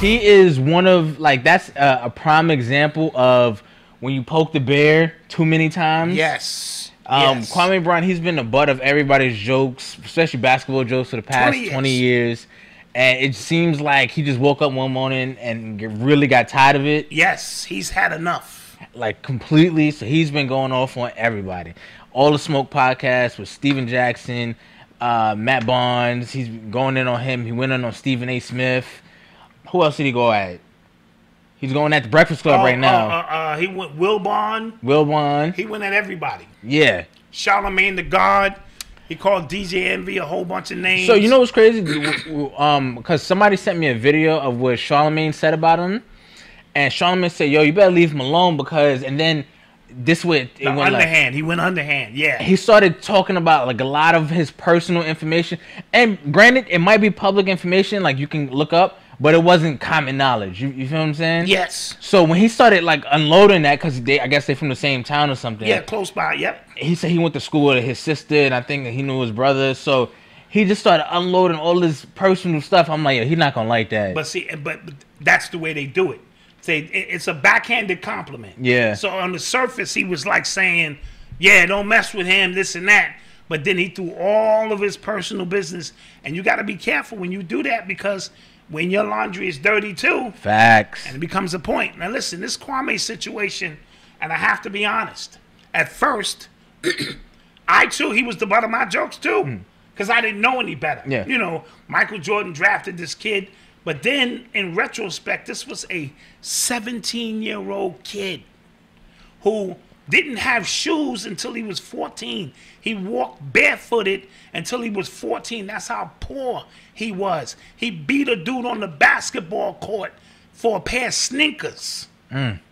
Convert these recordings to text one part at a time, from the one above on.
He is one of, like, that's a prime example of when you poke the bear too many times. Yes. Kwame Brown, he's been the butt of everybody's jokes, especially basketball jokes, for the past 20 years. And it seems like he just woke up one morning and really got tired of it. Yes, he's had enough. Like, completely. So he's been going off on everybody. All the Smoke podcast with Steven Jackson, Matt Barnes. He's going in on him. He went in on Stephen A. Smith. Who else did he go at? He's going at the Breakfast Club right now. He went Will Bond. He went at everybody. Yeah. Charlamagne the God. He called DJ Envy a whole bunch of names. So you know what's crazy? Because somebody sent me a video of what Charlamagne said about him, and Charlamagne said, "Yo, you better leave him alone because." And then this way it went underhand. He went underhand. Yeah. He started talking about like a lot of his personal information, and granted, it might be public information, like you can look up. But it wasn't common knowledge. You feel what I'm saying? Yes. So when he started like unloading that, because I guess they're from the same town or something. Yeah, close by. Yep. He said he went to school with his sister, and I think that he knew his brother. So he just started unloading all this personal stuff. I'm like, yo, he's not gonna like that. But see, but that's the way they do it. It's a backhanded compliment. Yeah. So on the surface, he was like saying, "Yeah, don't mess with him, this and that." But then he threw all of his personal business, and you got to be careful when you do that because. When your laundry is dirty too. Facts. And it becomes a point. Now listen, this Kwame situation, and I have to be honest. At first, he was the butt of my jokes too. Because I didn't know any better. Yeah. You know, Michael Jordan drafted this kid. But then, in retrospect, this was a 17-year-old kid who didn't have shoes until he was 14. He walked barefooted until he was 14. That's how poor he was. He beat a dude on the basketball court for a pair of sneakers.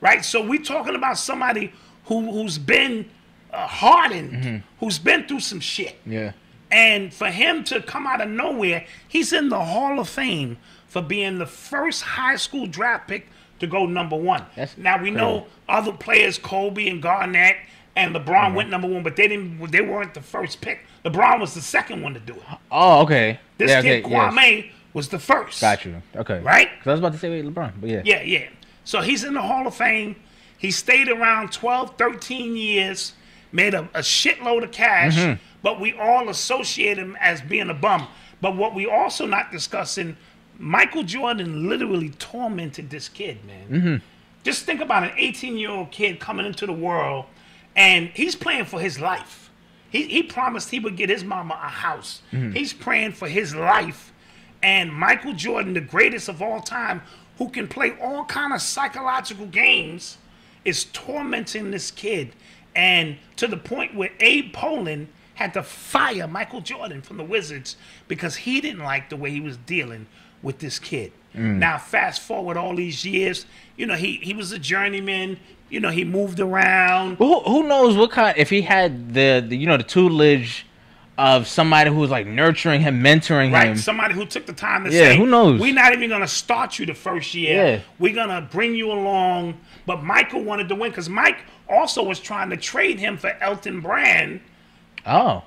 Right? So we're talking about somebody who's been hardened, who's been through some shit. Yeah. And for him to come out of nowhere, he's in the Hall of Fame for being the first high school draft pick to go #1. Now we know other players, Kobe and Garnett and LeBron went #1, but they weren't the first pick. LeBron was the second one to do it. Oh, okay. This kid Kwame was the first. Got you. Okay. Right? Because I was about to say wait, LeBron, but yeah. Yeah. So he's in the Hall of Fame. He stayed around 12, 13 years, made a shitload of cash, but we all associate him as being a bum. But what we also not discussing, Michael Jordan literally tormented this kid, man. Just think about an 18-year-old kid coming into the world, and he's playing for his life. He promised he would get his mama a house. He's praying for his life. And Michael Jordan, the greatest of all time, who can play all kind of psychological games, is tormenting this kid. And to the point where Abe Pollin had to fire Michael Jordan from the Wizards because he didn't like the way he was dealing with this kid. Now, fast forward all these years, you know, he was a journeyman. You know, he moved around. Who knows what kind? If he had the the tutelage of somebody who was like nurturing him, mentoring him, right? Somebody who took the time to say, who knows? We're not even gonna start you the first year. Yeah. We're gonna bring you along. But Michael wanted to win because Mike also was trying to trade him for Elton Brand. Oh.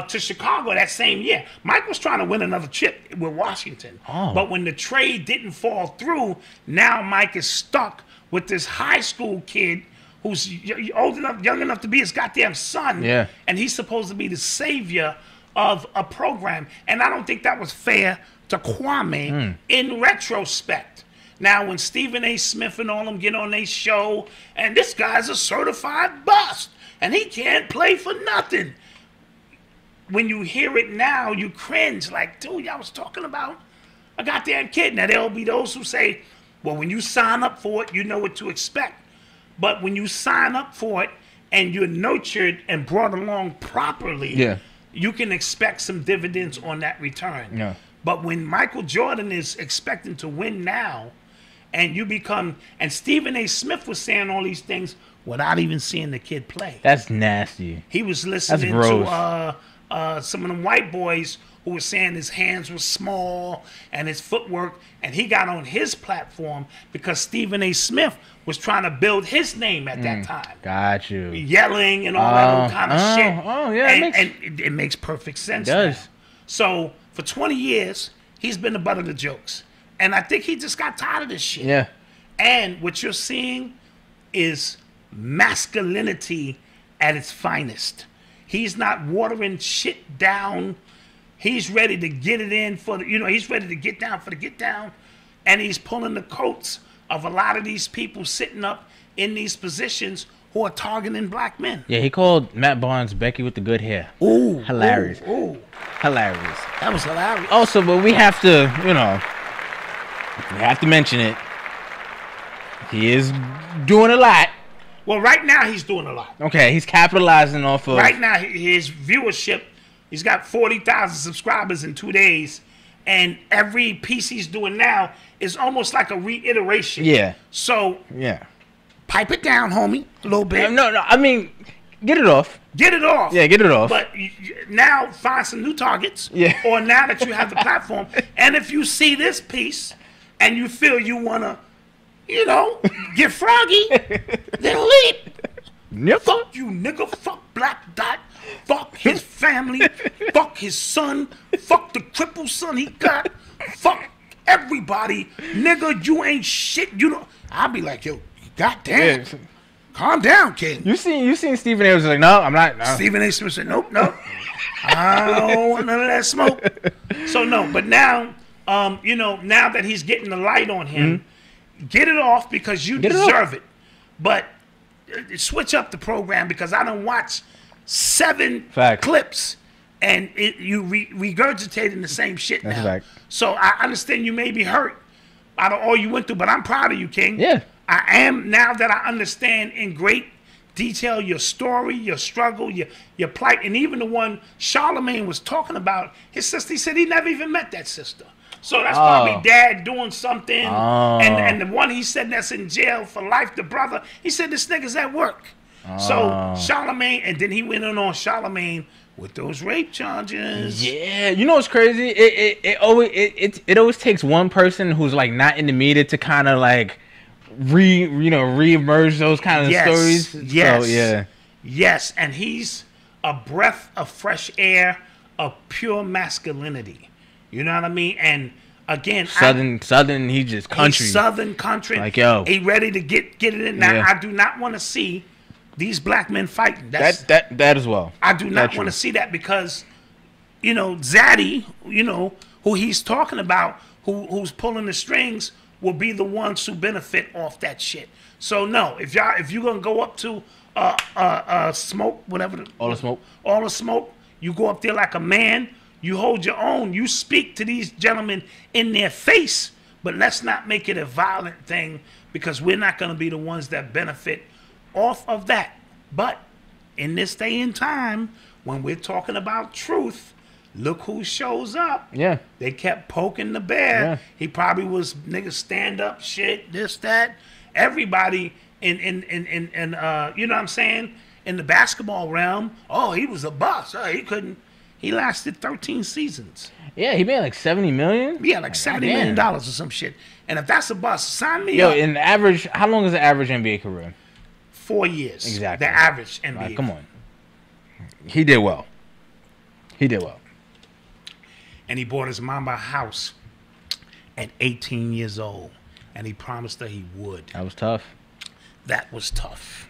To Chicago that same year. Mike was trying to win another chip with Washington. But when the trade didn't fall through, now Mike is stuck with this high school kid who's old enough, young enough to be his goddamn son. Yeah. And he's supposed to be the savior of a program. And I don't think that was fair to Kwame in retrospect. Now, when Stephen A. Smith and all them get on their show, and this guy's a certified bust, and he can't play for nothing. When you hear it now, you cringe. Like, dude, y'all was talking about a goddamn kid. Now, there'll be those who say, well, when you sign up for it, you know what to expect. But when you sign up for it and you're nurtured and brought along properly, you can expect some dividends on that return. But when Michael Jordan is expecting to win now, and you become, and Stephen A. Smith was saying all these things without even seeing the kid play. That's nasty. He was listening to some of them white boys who were saying his hands were small and his footwork, and he got on his platform because Stephen A. Smith was trying to build his name at that time. Got you. Yelling and all that old kind of shit. Oh, yeah. And it makes perfect sense. It does. Now. So for 20 years, he's been the butt of the jokes. And I think he just got tired of this shit. Yeah. And what you're seeing is masculinity at its finest. He's not watering shit down. He's ready to get it in for the, he's ready to get down for the get down. And he's pulling the coats of a lot of these people sitting up in these positions who are targeting black men. Yeah, he called Matt Barnes Becky with the good hair. Ooh. Hilarious. Ooh. Hilarious. That was hilarious. Also, but we have to, we have to mention it. He is doing a lot. Well, right now he's doing a lot. Okay, he's capitalizing off of... Right now, his viewership, he's got 40,000 subscribers in 2 days. And every piece he's doing now is almost like a reiteration. Yeah. So... Yeah. Pipe it down, homie, a little bit. No, I mean, get it off. Get it off. Yeah, get it off. But now find some new targets. Yeah. Or now that you have the platform. And if you see this piece and you feel you want to, get froggy, then leap. Yep. Fuck you, nigga. Fuck Black Dot. Fuck his family. Fuck his son. Fuck the crippled son he got. Fuck everybody. Nigga, you ain't shit. I'll be like, yo, God damn. Yeah. Calm down, kid. You seen Stephen A. was like, no, I'm not. No. Stephen A. Smith said, nope. I don't want none of that smoke. So no, but now, now that he's getting the light on him, get it off because you deserve it. But switch up the program because I don't watch 7 clips and you regurgitating the same shit now. That's So I understand you may be hurt out of all you went through, but I'm proud of you, King. Yeah. I am, now that I understand in great detail your story, your struggle, your plight, and even the one Charlemagne was talking about, his sister, he said he never even met that sister. So that's probably dad doing something. And the one he said that's in jail for life, the brother, he said this nigga's at work. So Charlemagne, and then he went on Charlemagne with those rape charges. Yeah, you know what's crazy? It always takes one person who's like not in the media to kind of like re-emerge those kind of stories. Yes. So, yeah. Yes, and he's a breath of fresh air of pure masculinity. You know what I mean? And again, Southern, he just country. He's Southern country. Like, yo. He ready to get it in. Now, I do not want to see these black men fighting. That as well. I do not want to see that because, Zaddy, who he's talking about, who's pulling the strings, will be the ones who benefit off that shit. So no, if you're gonna go up to smoke, whatever, all the smoke, you go up there like a man. You hold your own. You speak to these gentlemen in their face, but let's not make it a violent thing because we're not gonna be the ones that benefit off of that. But in this day and time, when we're talking about truth, look who shows up. Yeah. They kept poking the bear. Yeah. He probably was nigga stand up shit, this, that. Everybody in you know what I'm saying? In the basketball realm, he was a bust. He lasted 13 seasons. Yeah, he made like $70 million? Yeah, like $70 million or some shit. And if that's a bust, sign me up. In the average, how long is the average NBA career? 4 years. Exactly. The average NBA. Come on. He did well. And he bought his mama a house at 18 years old. And he promised her he would. That was tough. That was tough.